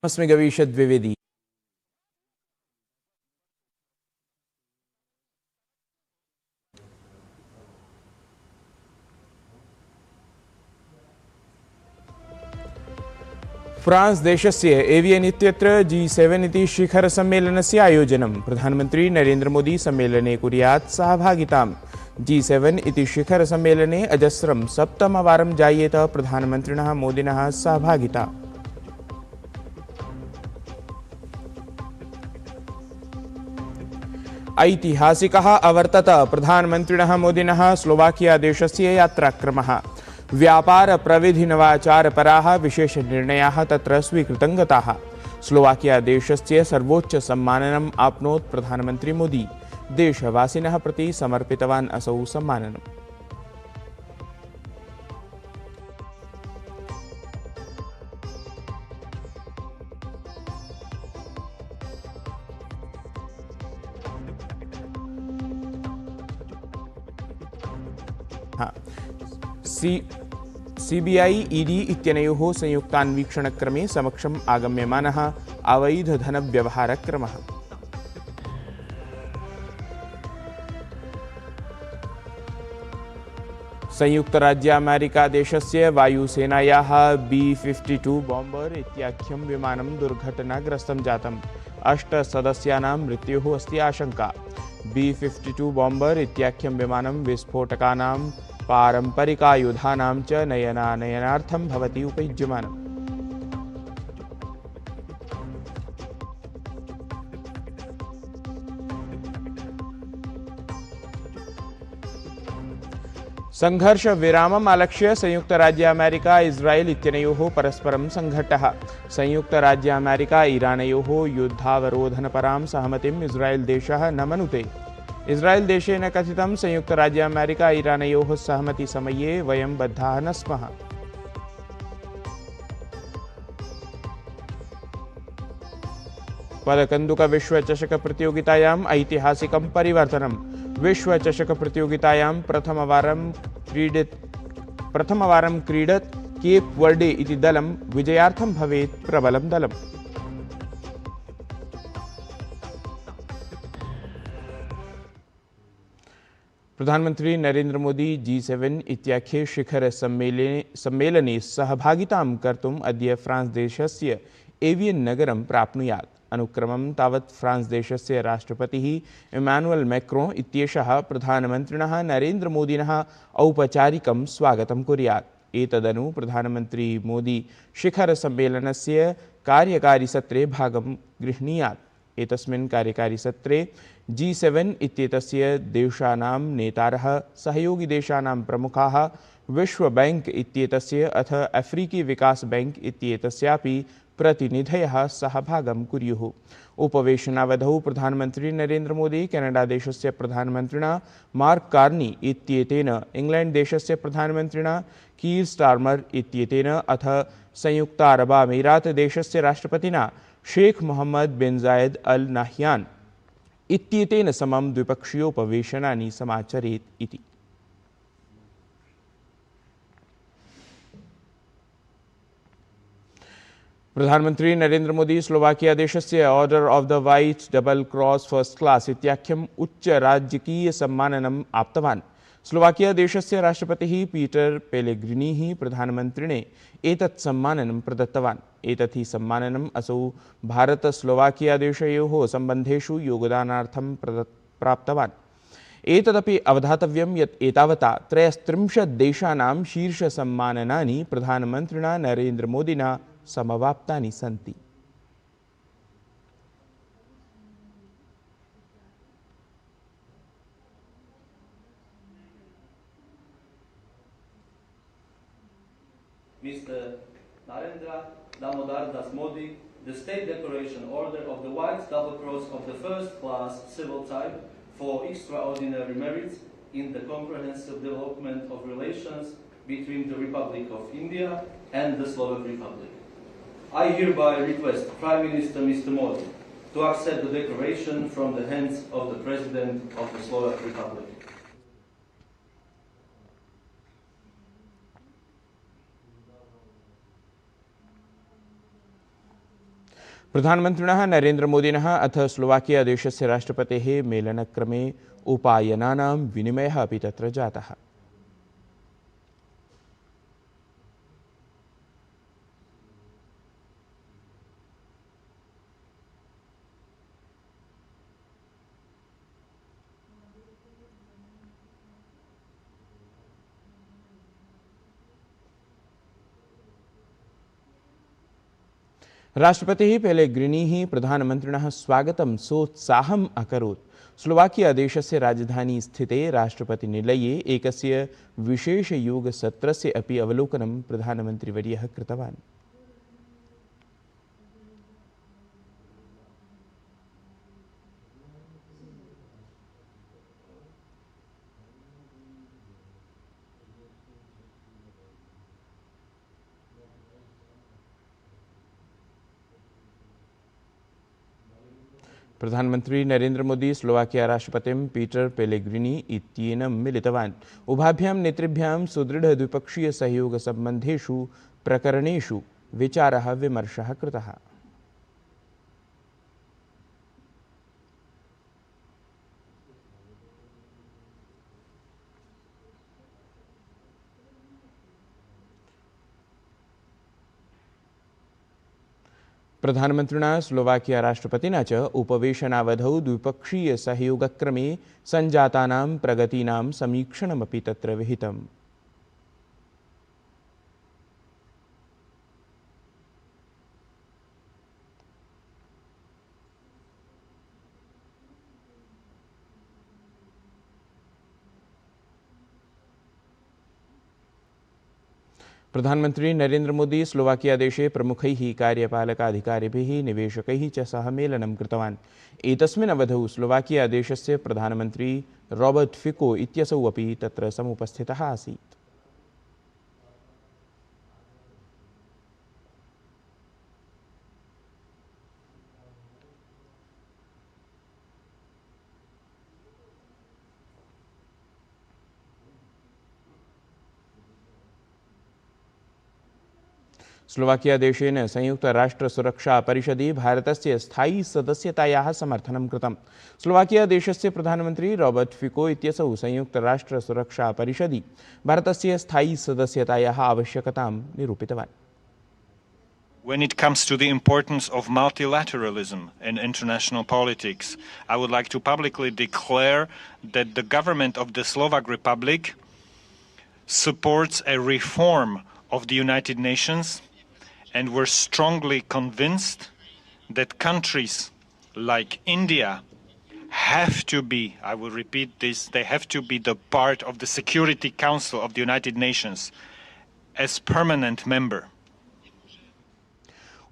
अस्मि गवीषद्विवेदी। फ्रांस देशस्य एवियन् इत्यत्र G7 इति शिखरसम्मेलनस्य आयोजनं। प्रधानमन्त्री नरेन्द्र मोदी सम्मेलने कुर्यात् सहभागिताम्। G7 इति शिखरसम्मेलने अजस्रं सप्तमवारं जायेत प्रधानमन्त्रिणः मोदिनः सहभागिता। ऐतिहासिकः अवर्तत प्रधानमन्त्रिणः मोदिनः स्लोवाकिया देशस्य यात्राक्रमः। व्यापार प्रविधि नवाचारपराः विशेषनिर्णयाः तत्र स्वीकृतं गताः। स्लोवाकिया देशस्य सर्वोच्च सम्माननम् आप्नोत् प्रधानमन्त्री मोदी। देशवासिनः प्रति समर्पितवान् असौ सम्माननम्। सीबीआई ईडी इत्यनयोः संयुक्तान्वीक्षणक्रमे समक्षम् आगम्यमानः अवैधधनव्यवहारक्रमः। संयुक्तराज्यामेरिकादेशस्य वायुसेनायाः B-52 बॉम्बर इत्याख्यं विमानं दुर्घटनाग्रस्तं जातम्। 8 सदस्यानां मृत्युः अस्ति आशंका। B-52 बॉम्बर इत्याख्यं विमानं विस्फोटकानां पारम्परिकायुधानां च नयनार्थं भवति उपयुज्यमानम्। संघर्षविरामम् आलक्ष्य संयुक्तराज्यामेरिका इस्राएल इत्यनयोः परस्परं संघट्टः। संयुक्तराज्यामेरिका ईरानयोः युद्धावरोधनपरां सहमतिम् इस्राएल देशः न मनुते। इस्राएल देशेन कथितं संयुक्तराज्यामेरिका ईरानयोः सहमतिसमये वयं बद्धाः न स्मः। पदकन्दुकविश्वचषकप्रतियोगितायाम् ऐतिहासिकं परिवर्तनम्। विश्वचषकप्रतियोगितायां प्रथमवारं क्रीडत् केप वर्डे इति दलं विजयार्थं भवेत् प्रबलं दलम्। प्रधानमन्त्री नरेन्द्र मोदी G7 इत्याख्ये शिखरसम्मेलने सहभागितां कर्तुम् अद्य फ्रांस् देशस्य एवियन् नगरं प्राप्नुयात्। अनुक्रमं तावत् फ्रांस् देशस्य राष्ट्रपतिः इमानुएल् मैक्रोन् इत्येषः प्रधानमन्त्रिणः नरेन्द्र मोदिनः औपचारिकं स्वागतं कुर्यात्। एतदनु प्रधानमन्त्री मोदी शिखरसम्मेलनस्य कार्यकारिसत्रे भागं गृह्णीयात्। एतस्मिन् कार्यकारिसत्रे G7 इत्येतस्य देशानां नेतारः, सहयोगिदेशानां प्रमुखाः, विश्व बैंक इत्येतस्य अथ अफ्रीकी विकास बैंक इत्येतस्यापि प्रतिनिधयः सहभागं कुर्युः। उपवेशनावधौ प्रधानमन्त्री नरेन्द्र मोदी कनाडादेशस्य प्रधानमन्त्रिणा मार्क कार्नी इत्येतेन, इंग्लैंड देशस्य प्रधानमन्त्रिणा कीर् स्टार्मर् इत्येतेन अथ संयुक्तारबामीरात देशस्य राष्ट्रपतिना शेख मोहम्मद बिन जायद अल नाह्यान इत्येतेन समं द्विपक्षीयोपवेशनानि समाचरेत् इति। प्रधानमन्त्री नरेन्द्र मोदी स्लोवाकिया देशस्य Order of the White Double Cross first class इत्याख्यम् उच्च राजकीय सम्माननम् आप्तवान्। स्लोवाकिया देशस्य राष्ट्रपतिः पीटर पेलेग्रिनिः प्रधानमन्त्रिणे एतत् सम्माननं प्रदत्तवान्। एतत् हि सम्माननम् असौ भारत स्लोवाकिया देशयोः सम्बन्धेषु योगदानार्थं प्राप्तवान्। एतदपि अवधातव्यं यत् एतावता 33 देशानां शीर्षसम्माननानि प्रधानमन्त्रिणा नरेन्द्र मोदिना समवाप्तानि सन्ति। Mr. Narendra Damodar Das Modi, the State Decoration Order of the White Double Cross of the First Class Civil Type for extraordinary merits in the comprehensive development of relations between the Republic of India and the Slovak Republic. I hereby request Prime Minister Mr. Modi to accept the declaration from the hands of the President of the Slovak Republic. प्रधानमन्त्रिणः नरेन्द्रमोदिनः अथ Slovakia देशस्य राष्ट्रपतेः मेलनक्रमे उपायनानां विनिमयः अपि तत्र जातः। राष्ट्रपतिः Pellegrini प्रधानमन्त्रिणः स्वागतं सोत्साहम् अकरोत्। स्लोवाकिया देशस्य राजधानी स्थिते राष्ट्रपतिनिलये एकस्य विशेषयोगसत्रस्य अपि अवलोकनं प्रधानमन्त्रिवर्यः कृतवान्। प्रधानमंत्री नरेंद्र मोदी स्लोवाकिया राष्ट्रपतिं पीटर पेलेग्रिनी इत्येनं मिलितवान्। उभाभ्यां नेतृभ्यां सुदृढ द्विपक्षीय सहयोग सम्बन्धेषु प्रकरणेषु विचारः विमर्शः कृतः। प्रधानमन्त्रिणा स्लोवाकिया राष्ट्रपतिना च उपवेशनावधौ द्विपक्षीय सहयोगक्रमे सञ्जातानां प्रगतीनां समीक्षणमपि तत्र विहितम्। प्रधानमंत्री नरेंद्र मोदी स्लोवाकिया देशे प्रमुखैः कार्यपालकाधिकारिभिः निवेशकैः च सह मेलनं कृतवान्। एतस्मिन् अवधौ स्लोवाकिया देशस्य प्रधानमंत्री रॉबर्ट फिको इत्यसौ अपि तत्र समुपस्थितः आसीत्। स्लोवाकिया देशेन संयुक्त राष्ट्र सुरक्षा परिषदि भारतस्य स्थायी सदस्यतायाः समर्थनं कृतम्। स्लोवाकिया देशस्य प्रधानमंत्री रॉबर्ट फिको इत्यसौ संयुक्त राष्ट्र सुरक्षा परिषदि भारतस्य स्थायी सदस्यतायाः आवश्यकतां निरूपितवान्। When it comes to the importance of multilateralism in international politics, I would like to publicly declare that the government of the Slovak Republic supports a reform of the United Nations, and we're strongly convinced that countries like India have to be, I will repeat this, they have to be the part of the Security Council of the United Nations as permanent member.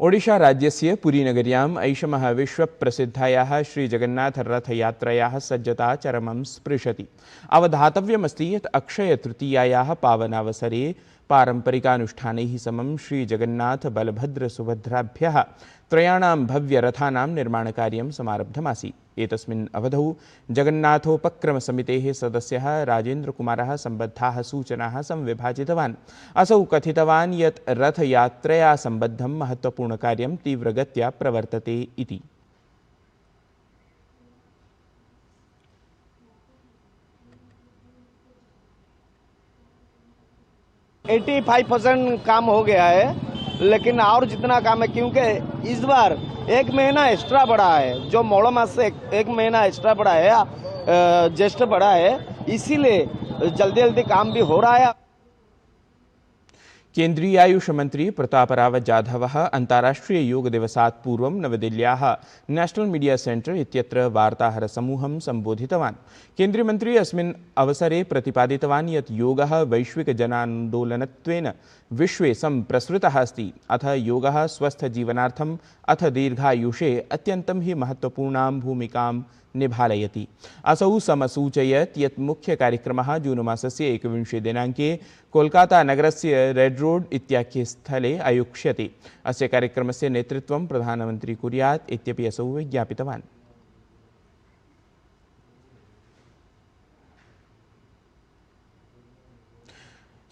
Odisha राज्यस्य पुरीनगर्याम् ऐषमः विश्वप्रसिद्धायाः श्रीजगन्नाथरथयात्रायाः सज्जता चरमं स्पृशति। अवधातव्यमस्ति यत् अक्षयतृतीयायाः पावनावसरे पारम्परिकानुष्ठानैः समं श्रीजगन्नाथ बलभद्र सुभद्राभ्यः त्रयाणां भव्यरथानां निर्माणकार्यं समारब्धमासीत्। एतस्मिन् अवधौ जगन्नाथोपक्रमसमितेः सदस्यः राजेन्द्रकुमारः सम्बद्धाः सूचनाः संविभाजितवान्। असौ कथितवान् यत् रथयात्रया सम्बद्धं महत्त्वपूर्णकार्यं तीव्रगत्या प्रवर्तते इति। 85% काम हो गया है, लेकिन और जितना काम है, क्योंकि इस बार एक महीना एक्स्ट्रा बढ़ा है, जो मोड़ मास से एक महीना एक्स्ट्रा बढ़ा है, ज्येष्ठ बढ़ा है, इसीलिए जल्दी जल्दी काम भी हो रहा है। केंद्रीय आयुष मंत्री प्रतापराव जाधवः अन्ताराष्ट्रिय योग दिवसात् पूर्वं नवदिल्ल्याः नेशनल मीडिया सेंटर इत्यत्र वार्ताहरसमूहं सम्बोधितवान्। केंद्रीय मन्त्री अस्मिन् अवसरे प्रतिपादितवान् यत् योगः वैश्विकजनान्दोलनत्वेन विश्वे सम्प्रसृतः अस्ति। अथ योगः स्वस्थजीवनार्थम् अथ दीर्घायुषे अत्यन्तं हि महत्त्वपूर्णां भूमिकां निभालयति। असौ समसूचयत् यत् मुख्यकार्यक्रमः जून मासस्य 21 दिनाङ्के कोलकातानगरस्य रेड् रोड् इत्याख्ये स्थले आयोक्ष्यते। अस्य कार्यक्रमस्य नेतृत्वं प्रधानमन्त्री कुर्यात् इत्यपि असौ विज्ञापितवान्।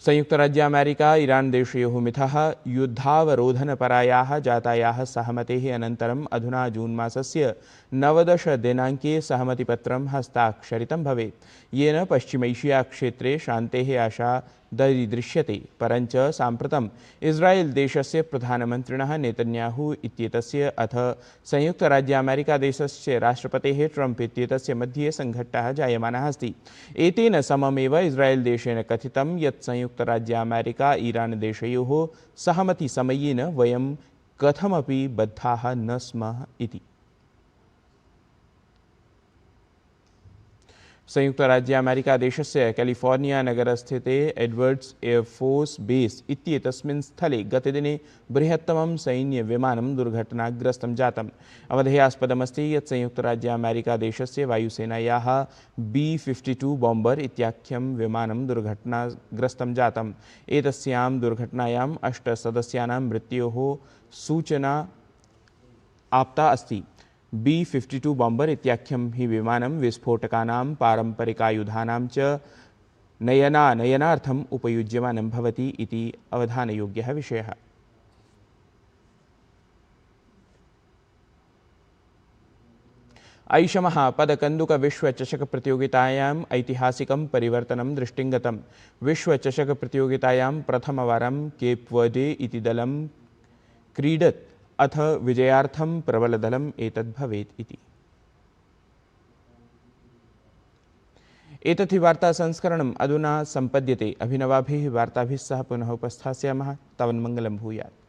संयुक्तराज्यामेरिका ईरान् देशयोः मिथः युद्धावरोधनपरायाः जातायाः सहमतेः अनन्तरम् अधुना जून् मासस्य 19 दिनाङ्के सहमतिपत्रं हस्ताक्षरितं भवेत्, येन पश्चिमैशियाक्षेत्रे शान्तेः आशा दरीदृश्यते। परञ्च साम्प्रतम् इस्रायेल् देशस्य प्रधानमन्त्रिणः नेतन्याहु इत्येतस्य अथ संयुक्तराज्यामेरिकादेशस्य राष्ट्रपतेः ट्रम्प् इत्येतस्य मध्ये सङ्घट्टः जायमानः अस्ति। एतेन सममेव इस्रायेल् देशेन कथितं यत् संयुक्तराज्यामेरिका ईरान् देशयोः सहमतिसमयेन वयं कथमपि बद्धाः न स्मः इति। संयुक्तराज्यामेरिकादेशस्य कैलिफोर्निया नगरस्थिते एडवर्ड्स् एयरफोर्स बेस् इत्येतस्मिन् स्थले गतदिने बृहत्तमं सैन्यविमानं दुर्घटनाग्रस्तं जातम्। अवधेयास्पदमस्ति यत् संयुक्तराज्यामेरिकादेशस्य वायुसेनायाः B-52 बॉम्बर् इत्याख्यं विमानं दुर्घटनाग्रस्तं जातम्। एतस्यां दुर्घटनायाम् 8 सदस्यानां मृत्योः सूचना आप्ता अस्ति। B-52 बॉम्बर् इत्याख्यं हि विमानं विस्फोटकानां पारम्परिकायुधानां च नयनार्थम् उपयुज्यमानं भवति इति अवधानयोग्यः विषयः। ऐषमः पदकन्दुकविश्वचषकप्रतियोगितायाम् ऐतिहासिकं परिवर्तनं दृष्टिङ्गतम्। विश्वचषकप्रतियोगितायां प्रथमवारं केप् वर्डे इति दलं क्रीडत्, अथ विजयार्थं प्रबलदलम् एतद् भवेत् इति। एतत् हि वार्तासंस्करणम् अधुना सम्पद्यते। अभिनवाभिः वार्ताभिः सह पुनः उपस्थास्यामः। तावन्मङ्गलं भूयात्।